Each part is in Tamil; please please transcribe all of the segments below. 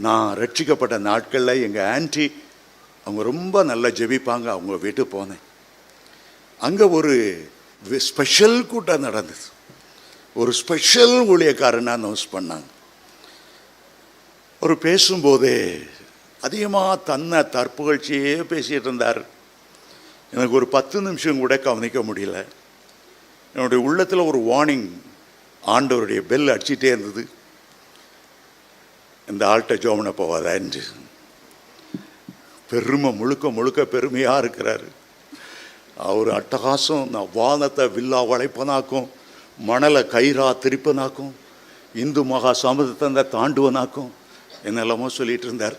நான் ரட்சிக்கப்பட்ட நாட்களில் எங்கள் ஆன்டி அவங்க ரொம்ப நல்லா ஜெபிப்பாங்க. அவங்க வீட்டுக்கு போனேன். அங்கே ஒரு ஸ்பெஷல் கூட்டம் நடந்தது. ஒரு ஸ்பெஷல் ஊழியக்காரனை அனௌன்ஸ் பண்ணாங்க. ஒரு பேசும்போதே அதிகமாக தன்னை தற்புகழ்ச்சியே பேசிகிட்டு இருந்தார். எனக்கு ஒரு 10 நிமிஷம் கூட கவனிக்க முடியல. என்னுடைய உள்ளத்தில் ஒரு வார்னிங், ஆண்டவருடைய பெல் அடிச்சிட்டே இருந்தது, இந்த ஆள்கிட்ட ஜோமனை போவாதான்னு. பெருமை முழுக்க முழுக்க பெருமையாக இருக்கிறார் அவர். அட்டகாசம், நான் வானத்தை வில்லா வளைப்பனாக்கும், மணலை கயிறா திருப்பனாக்கும், இந்து மகா சமுதிரத்தை தாண்டுவனாக்கும் என்னெல்லாமோ சொல்லிட்டு இருந்தார்.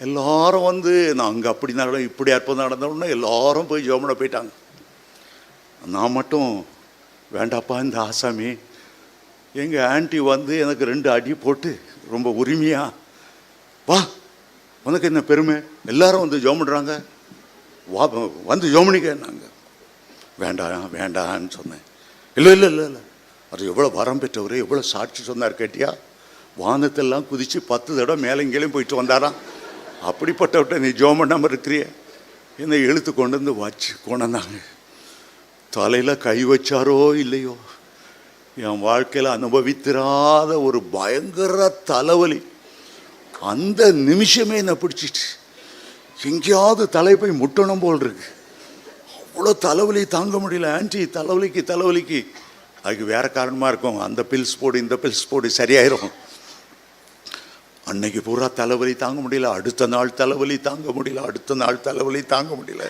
எல்லாரும் வந்து நான் அங்கே அப்படி நடந்தோம் இப்படி அற்புதம் நடந்தோன்னா எல்லாரும் போய் ஜோமனை போயிட்டாங்க. நான் மட்டும் வேண்டாப்பா இந்த ஆசாமி. எங்கள் ஆன்டி வந்து எனக்கு 2 அடி போட்டு ரொம்ப உரிமையா, வா உனக்கு என்ன பெருமை, எல்லாரும் வந்து ஜோமிடுறாங்க, வா வந்து ஜோமனிக்கன்னாங்க. வேண்டாம் வேண்டான்னு சொன்னேன். இல்லை இல்லை இல்லை இல்லை, அது எவ்வளோ வரம் பெற்றவர், எவ்வளோ சாட்சி சொன்னார் கேட்டியா, வானத்தெல்லாம் குதித்து 10 தடவை மேலே இங்கேயும் போயிட்டு வந்தாராம். அப்படிப்பட்டவட்ட நீ ஜோமண்ணாமல் இருக்கிறிய, என்னை இழுத்து கொண்டு வந்து வச்சு கொண்டாந்தாங்க. தலையில் கை வச்சாரோ இல்லையோ, என் வாழ்க்கையில் அனுபவித்திராத ஒரு பயங்கர தலைவலி அந்த நிமிஷமே என்னை பிடிச்சிட்டு, எங்கேயாவது தலை போய் முட்டணும் போல் இருக்கு. அவ்வளோ தலைவலி தாங்க முடியல. ஆன்டி தலைவலிக்கு அதுக்கு வேறு காரணமாக இருக்கும், அந்த பில்ஸ் போடு இந்த பில்ஸ் போடு சரியாயிரும். அன்னைக்கு பூரா தலைவலி தாங்க முடியல, அடுத்த நாள் தலைவலி தாங்க முடியல, அடுத்த நாள் தலைவலி தாங்க முடியல.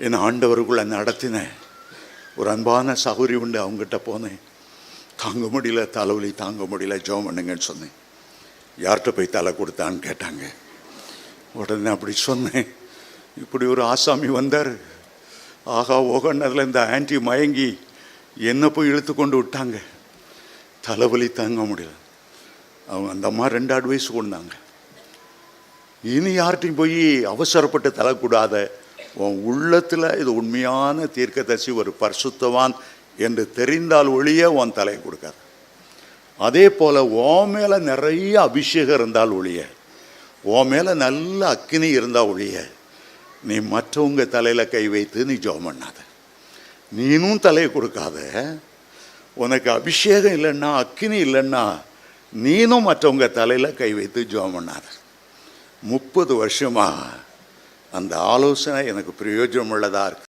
என் ஆண்டவருக்குள்ளே நடத்தினேன். ஒரு அன்பான சகோதரி உண்டு, அவங்ககிட்ட போனேன். தாங்க முடியல, தலைவலி தாங்க முடியல, ஜெபம் பண்ணுங்கன்னு சொன்னேன். யார்கிட்ட போய் தலை கொடுத்தான்னு கேட்டாங்க. உடனே அப்படி சொன்னேன். இப்படி ஒரு ஆசாமி வந்தார், ஆகா ஓகன்னதில் இந்த ஆன்டி மயங்கி என்னை போய் இழுத்து கொண்டு விட்டாங்க. தலைவலி தாங்க முடியல. அவங்க அந்த அம்மா 2 அட்வைஸ் கொண்டாங்க. இனி யார்கிட்டையும் போய் அவசரப்பட்டு தரக்கூடாத, உன் உள்ளத்தில் இது உண்மையான தீர்க்கதரிசி ஒரு பரிசுத்தவான் என்று தெரிந்தால் ஒழிய உன் தலையை கொடுக்காது. அதே போல் உன் மேலே நிறைய அபிஷேகம் இருந்தால் ஒழிய, உன் மேலே நல்ல அக்கினி இருந்தால் ஒழிய நீ மற்றவங்க தலையில் கை வைத்து நீ ஜெபம் பண்ணாத. நீனும் தலையை கொடுக்காத. உனக்கு அபிஷேகம் இல்லைன்னா, அக்கினி இல்லைன்னா நீனும் மற்றவங்க தலையில் கை வைத்து ஜெபம் பண்ணாத. 30 வருஷமாக அந்த ஆலோசனை எனக்கு பிரயோஜனம் உள்ளதாக இருக்கு.